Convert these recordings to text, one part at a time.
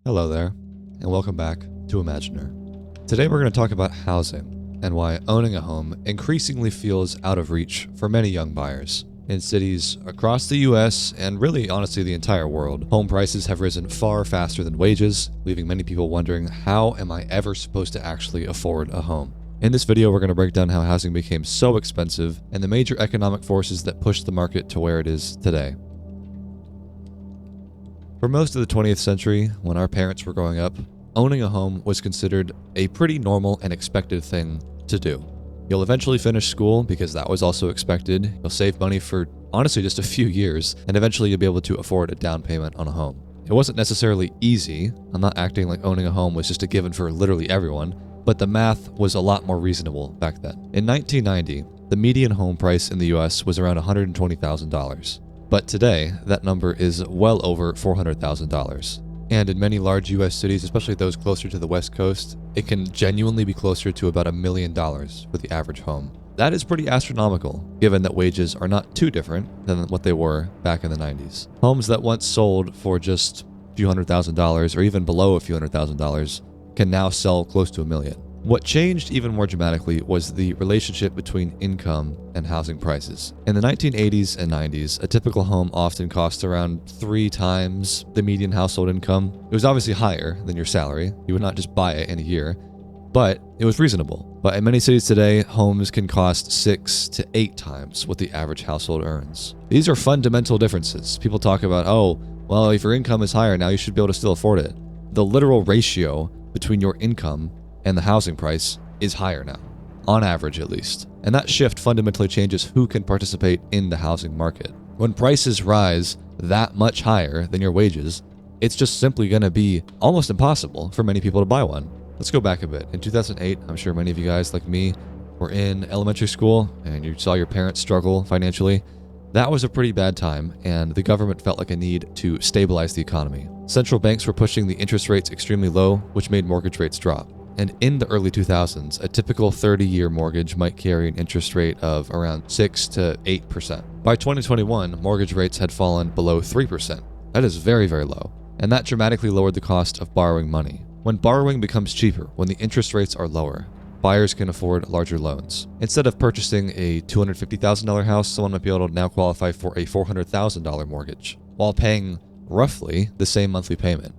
Hello there, and welcome back to Imaginr. Today we're going to talk about housing and why owning a home increasingly feels out of reach for many young buyers. In cities across the US and really honestly the entire world, home prices have risen far faster than wages, leaving many people wondering, how am I ever supposed to actually afford a home? In this video, we're going to break down how housing became so expensive and the major economic forces that pushed the market to where it is today. For most of the 20th century, when our parents were growing up, owning a home was considered a pretty normal and expected thing to do. You'll eventually finish school because that was also expected. You'll save money for honestly just a few years, and eventually you'll be able to afford a down payment on a home. It wasn't necessarily easy. I'm not acting like owning a home was just a given for literally everyone, but the math was a lot more reasonable back then. In 1990, the median home price in the US was around $120,000. But today, that number is well over $400,000. And in many large US cities, especially those closer to the West Coast, it can genuinely be closer to about $1 million for the average home. That is pretty astronomical, given that wages are not too different than what they were back in the 90s. Homes that once sold for just a few $100,000 or even below a few $100,000 can now sell close to $1 million. What changed even more dramatically was the relationship between income and housing prices. In the 1980s and 90s, a typical home often cost around 3 times the median household income. It was obviously higher than your salary. You would not just buy it in a year, but it was reasonable. But in many cities today, homes can cost 6 to 8 times what the average household earns. These are fundamental differences. People talk about, oh, well, if your income is higher now, you should be able to still afford it. The literal ratio between your income and the housing price is higher now, on average at least. And that shift fundamentally changes who can participate in the housing market. When prices rise that much higher than your wages, it's just simply going to be almost impossible for many people to buy one. Let's go back a bit. In 2008, I'm sure many of you guys like me were in elementary school and you saw your parents struggle financially. That was a pretty bad time, and the government felt like a need to stabilize the economy. Central banks were pushing the interest rates extremely low, which made mortgage rates drop. And in the early 2000s, a typical 30-year mortgage might carry an interest rate of around 6 to 8%. By 2021, mortgage rates had fallen below 3%. That is very, very low. And that dramatically lowered the cost of borrowing money. When borrowing becomes cheaper, when the interest rates are lower, buyers can afford larger loans. Instead of purchasing a $250,000 house, someone might be able to now qualify for a $400,000 mortgage, while paying roughly the same monthly payment.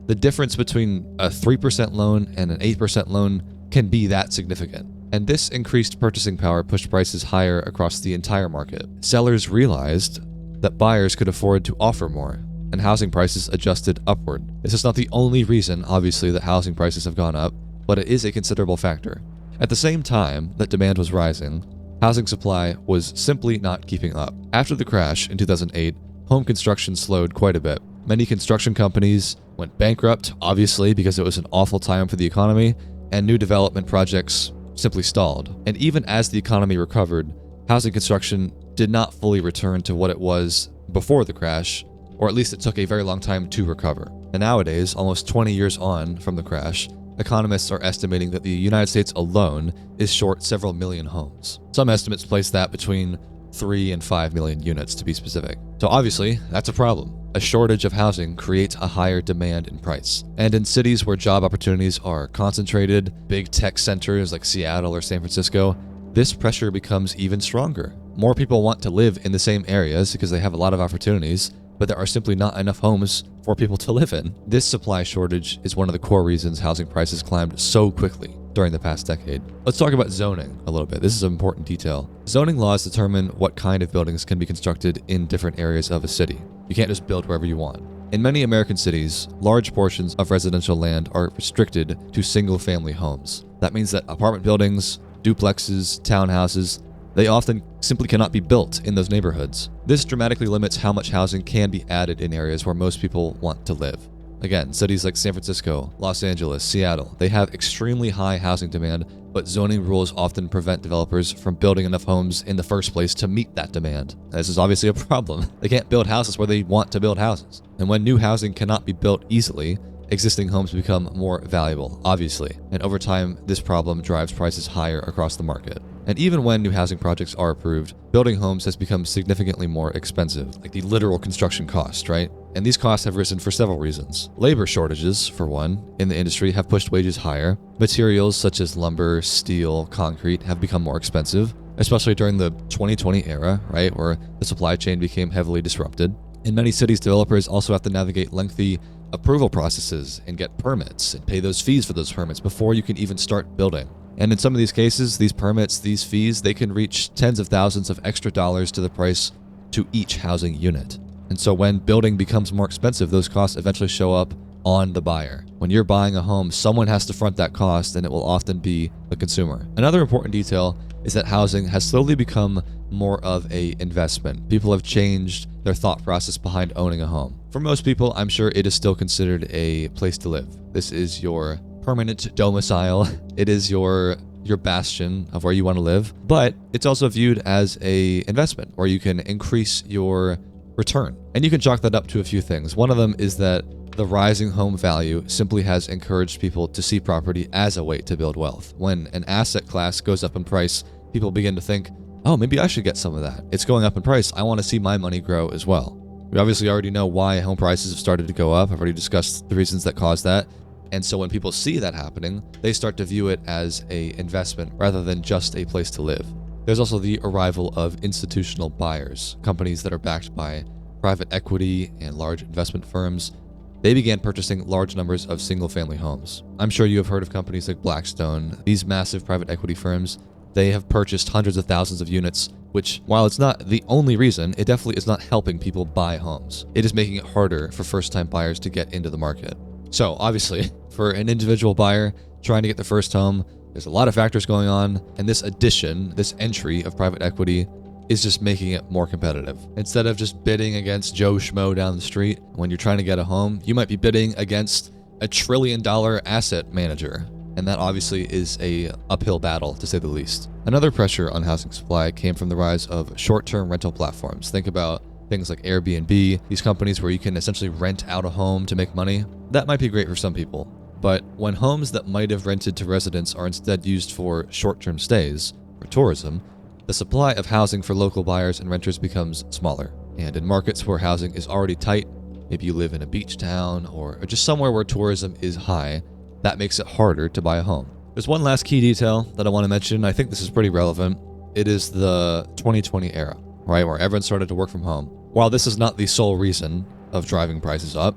The difference between a 3% loan and an 8% loan can be that significant. And this increased purchasing power pushed prices higher across the entire market. Sellers realized that buyers could afford to offer more, and housing prices adjusted upward. This is not the only reason, obviously, that housing prices have gone up, but it is a considerable factor. At the same time that demand was rising, housing supply was simply not keeping up. After the crash in 2008, home construction slowed quite a bit. Many construction companies went bankrupt, obviously, because it was an awful time for the economy, and new development projects simply stalled. And even as the economy recovered, housing construction did not fully return to what it was before the crash, or at least it took a very long time to recover. And nowadays, almost 20 years on from the crash, economists are estimating that the United States alone is short several million homes. Some estimates place that between 3 and 5 million units, to be specific. So obviously, that's a problem. A shortage of housing creates a higher demand in price. And in cities where job opportunities are concentrated, big tech centers like Seattle or San Francisco, this pressure becomes even stronger. More people want to live in the same areas because they have a lot of opportunities, but there are simply not enough homes for people to live in. This supply shortage is one of the core reasons housing prices climbed so quickly during the past decade. Let's talk about zoning a little bit. This is an important detail. Zoning laws determine what kind of buildings can be constructed in different areas of a city. You can't just build wherever you want. In many American cities, large portions of residential land are restricted to single-family homes. That means that apartment buildings, duplexes, townhouses, they often simply cannot be built in those neighborhoods. This dramatically limits how much housing can be added in areas where most people want to live. Again, cities like San Francisco, Los Angeles, Seattle, they have extremely high housing demand, but zoning rules often prevent developers from building enough homes in the first place to meet that demand. This is obviously a problem. They can't build houses where they want to build houses. And when new housing cannot be built easily, existing homes become more valuable, obviously. And over time, this problem drives prices higher across the market. And even when new housing projects are approved, building homes has become significantly more expensive, like the literal construction cost, right? And these costs have risen for several reasons. Labor shortages, for one, in the industry have pushed wages higher. Materials such as lumber, steel, concrete have become more expensive, especially during the 2020 era, right, where the supply chain became heavily disrupted. In many cities, developers also have to navigate lengthy approval processes and get permits and pay those fees for those permits before you can even start building. And in some of these cases, these permits, these fees, they can reach tens of thousands of extra dollars to the price to each housing unit. And so when building becomes more expensive, those costs eventually show up on the buyer. When you're buying a home, someone has to front that cost, and it will often be the consumer. Another important detail is that housing has slowly become more of an investment. People have changed their thought process behind owning a home. For most people, I'm sure it is still considered a place to live. This is your permanent domicile. It is your bastion of where you want to live, but it's also viewed as an investment where you can increase your return. And you can chalk that up to a few things. One of them is that the rising home value simply has encouraged people to see property as a way to build wealth. When an asset class goes up in price, people begin to think, oh, maybe I should get some of that. It's going up in price. I want to see my money grow as well. We obviously already know why home prices have started to go up. I've already discussed the reasons that cause that. And so when people see that happening, they start to view it as an investment rather than just a place to live. There's also the arrival of institutional buyers, companies that are backed by private equity and large investment firms. They began purchasing large numbers of single-family homes. I'm sure you have heard of companies like Blackstone. These massive private equity firms, they have purchased hundreds of thousands of units, which, while it's not the only reason, it definitely is not helping people buy homes. It is making it harder for first-time buyers to get into the market. So, obviously, for an individual buyer trying to get their first home, there's a lot of factors going on, and this addition, this entry of private equity is just making it more competitive. Instead of just bidding against Joe Schmo down the street, when you're trying to get a home, you might be bidding against $1 trillion asset manager. And that obviously is a uphill battle, to say the least. Another pressure on housing supply came from the rise of short-term rental platforms. Think about things like Airbnb, these companies where you can essentially rent out a home to make money. That might be great for some people. But when homes that might have rented to residents are instead used for short-term stays, or tourism, the supply of housing for local buyers and renters becomes smaller. And in markets where housing is already tight, maybe you live in a beach town or just somewhere where tourism is high, that makes it harder to buy a home. There's one last key detail that I want to mention. I think this is pretty relevant. It is the 2020 era, right, where everyone started to work from home. While this is not the sole reason of driving prices up,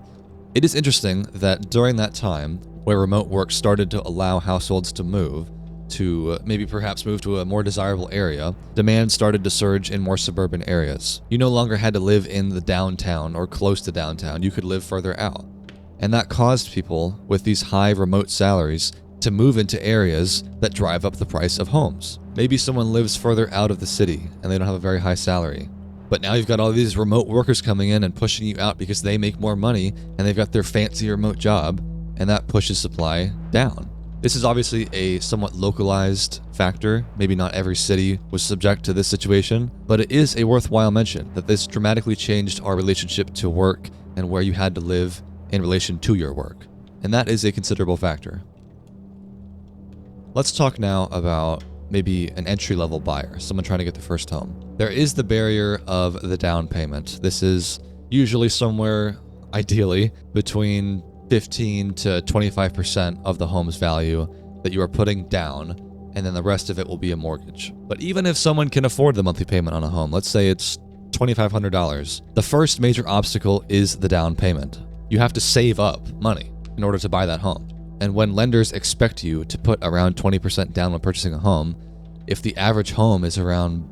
it is interesting that during that time, where remote work started to allow households to move, to maybe perhaps move to a more desirable area, demand started to surge in more suburban areas. You no longer had to live in the downtown or close to downtown. You could live further out. And that caused people with these high remote salaries to move into areas that drive up the price of homes. Maybe someone lives further out of the city and they don't have a very high salary. But now you've got all these remote workers coming in and pushing you out because they make more money and they've got their fancy remote job, and that pushes supply down. This is obviously a somewhat localized factor. Maybe not every city was subject to this situation, but it is a worthwhile mention that this dramatically changed our relationship to work and where you had to live in relation to your work. And that is a considerable factor. Let's talk now about maybe an entry-level buyer, someone trying to get their first home. There is the barrier of the down payment. This is usually somewhere, ideally, between 15 to 25% of the home's value that you are putting down, and then the rest of it will be a mortgage. But even if someone can afford the monthly payment on a home, let's say it's $2,500, the first major obstacle is the down payment. You have to save up money in order to buy that home. And when lenders expect you to put around 20% down when purchasing a home, if the average home is around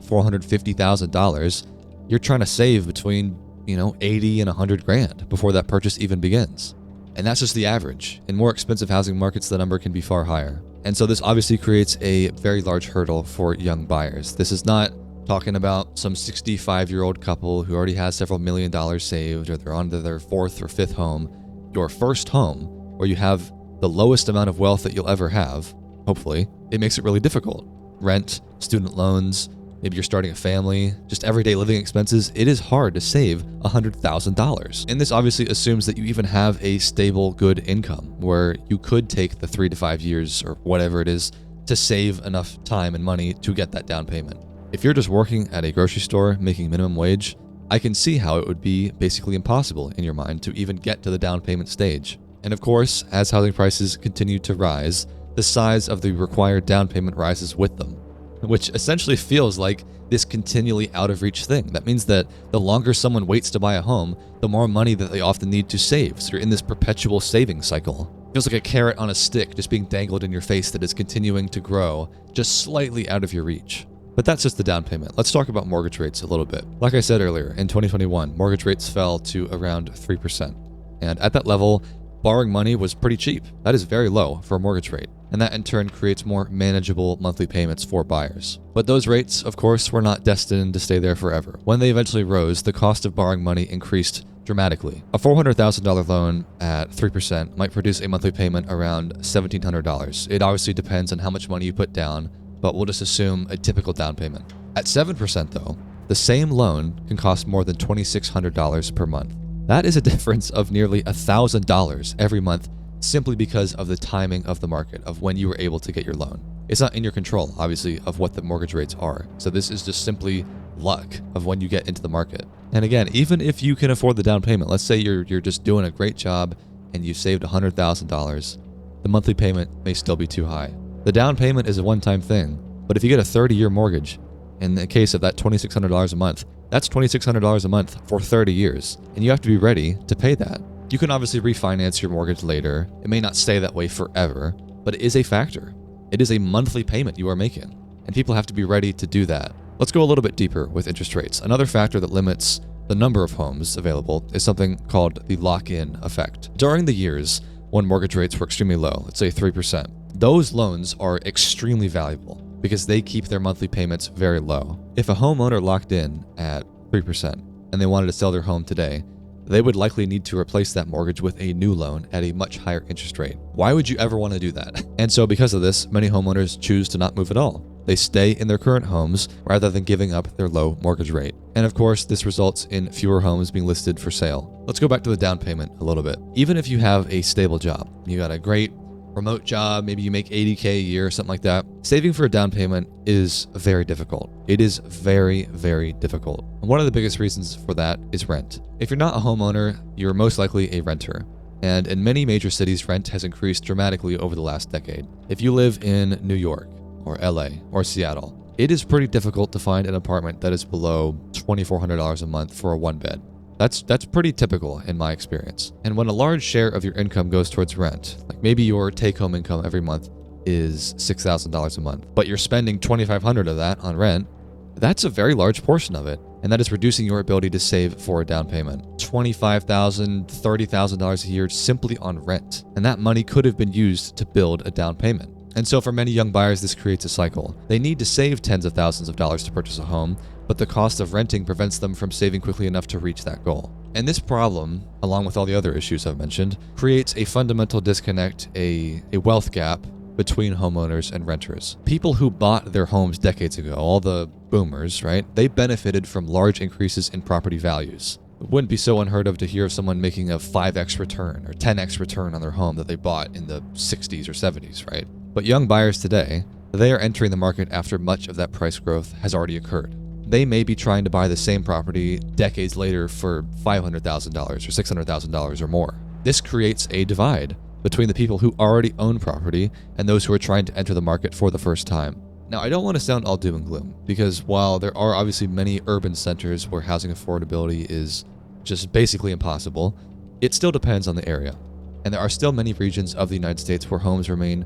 $450,000, you're trying to save between, 80 and 100 grand before that purchase even begins. And that's just the average. In more expensive housing markets, the number can be far higher. And so this obviously creates a very large hurdle for young buyers. This is not talking about some 65-year-old couple who already has several $1 million saved, or they're on to their fourth or fifth home. Your first home, where you have the lowest amount of wealth that you'll ever have, hopefully, it makes it really difficult. Rent, student loans, maybe you're starting a family, just everyday living expenses. It is hard to save $100,000. And this obviously assumes that you even have a stable, good income where you could take the 3 to 5 years or whatever it is to save enough time and money to get that down payment. If you're just working at a grocery store making minimum wage, I can see how it would be basically impossible in your mind to even get to the down payment stage. And of course, as housing prices continue to rise, the size of the required down payment rises with them, which essentially feels like this continually out of reach thing. That means that the longer someone waits to buy a home, the more money that they often need to save. So you're in this perpetual saving cycle. It feels like a carrot on a stick just being dangled in your face that is continuing to grow, just slightly out of your reach. But that's just the down payment. Let's talk about mortgage rates a little bit. Like I said earlier, in 2021, mortgage rates fell to around 3%. And at that level, borrowing money was pretty cheap. That is very low for a mortgage rate. And that in turn creates more manageable monthly payments for buyers. But those rates, of course, were not destined to stay there forever. When they eventually rose, the cost of borrowing money increased dramatically. A $400,000 loan at 3% might produce a monthly payment around $1,700. It obviously depends on how much money you put down, but we'll just assume a typical down payment. At 7% though, the same loan can cost more than $2,600 per month. That is a difference of nearly $1,000 every month simply because of the timing of the market, of when you were able to get your loan. It's not in your control, obviously, of what the mortgage rates are. So this is just simply luck of when you get into the market. And again, even if you can afford the down payment, let's say you're just doing a great job and you've saved $100,000, the monthly payment may still be too high. The down payment is a one-time thing, but if you get a 30-year mortgage, in the case of that $2,600 a month, that's $2,600 a month for 30 years, and you have to be ready to pay that. You can obviously refinance your mortgage later. It may not stay that way forever, but it is a factor. It is a monthly payment you are making, and people have to be ready to do that. Let's go a little bit deeper with interest rates. Another factor that limits the number of homes available is something called the lock-in effect. During the years when mortgage rates were extremely low, let's say 3%, those loans are extremely valuable because they keep their monthly payments very low. If a homeowner locked in at 3% and they wanted to sell their home today, they would likely need to replace that mortgage with a new loan at a much higher interest rate. Why would you ever want to do that? And so because of this, many homeowners choose to not move at all. They stay in their current homes rather than giving up their low mortgage rate. And of course, this results in fewer homes being listed for sale. Let's go back to the down payment a little bit. Even if you have a stable job, you got a great remote job, maybe you make $80K a year or something like that, saving for a down payment is very difficult. It is very, very difficult. And one of the biggest reasons for that is rent. If you're not a homeowner, you're most likely a renter. And in many major cities, rent has increased dramatically over the last decade. If you live in New York or LA or Seattle, it is pretty difficult to find an apartment that is below $2,400 a month for a one bed. That's pretty typical in my experience. And when a large share of your income goes towards rent, like maybe your take-home income every month is $6,000 a month, but you're spending $2,500 of that on rent, that's a very large portion of it. And that is reducing your ability to save for a down payment. $25,000, $30,000 a year simply on rent. And that money could have been used to build a down payment. And so for many young buyers, this creates a cycle. They need to save tens of thousands of dollars to purchase a home, but the cost of renting prevents them from saving quickly enough to reach that goal. And this problem, along with all the other issues I've mentioned, creates a fundamental disconnect, a wealth gap between homeowners and renters. People who bought their homes decades ago, all the boomers, right? They benefited from large increases in property values. It wouldn't be so unheard of to hear of someone making a 5x return or 10x return on their home that they bought in the 60s or 70s, right? But young buyers today, they are entering the market after much of that price growth has already occurred. They may be trying to buy the same property decades later for $500,000 or $600,000 or more. This creates a divide between the people who already own property and those who are trying to enter the market for the first time. Now, I don't want to sound all doom and gloom, because while there are obviously many urban centers where housing affordability is just basically impossible, it still depends on the area. And there are still many regions of the United States where homes remain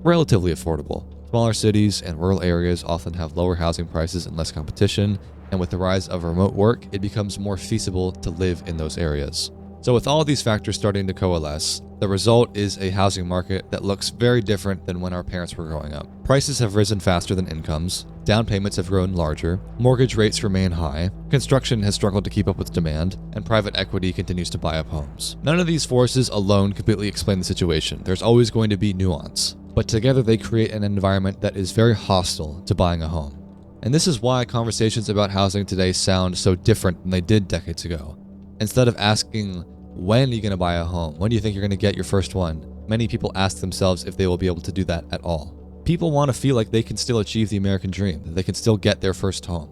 relatively affordable. Smaller cities and rural areas often have lower housing prices and less competition, and with the rise of remote work, it becomes more feasible to live in those areas. So with all of these factors starting to coalesce, the result is a housing market that looks very different than when our parents were growing up. Prices have risen faster than incomes, down payments have grown larger, mortgage rates remain high, construction has struggled to keep up with demand, and private equity continues to buy up homes. None of these forces alone completely explain the situation. There's always going to be nuance, but together they create an environment that is very hostile to buying a home. And this is why conversations about housing today sound so different than they did decades ago. Instead of asking, when are you going to buy a home? When do you think you're going to get your first one? Many people ask themselves if they will be able to do that at all. People want to feel like they can still achieve the American dream, that they can still get their first home.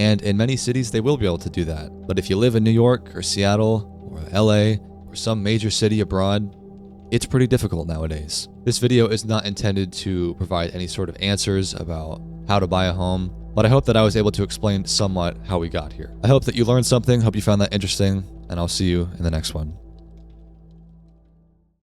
And in many cities, they will be able to do that. But if you live in New York or Seattle or LA or some major city abroad, it's pretty difficult nowadays. This video is not intended to provide any sort of answers about how to buy a home, but I hope that I was able to explain somewhat how we got here. I hope that you learned something, hope you found that interesting, and I'll see you in the next one.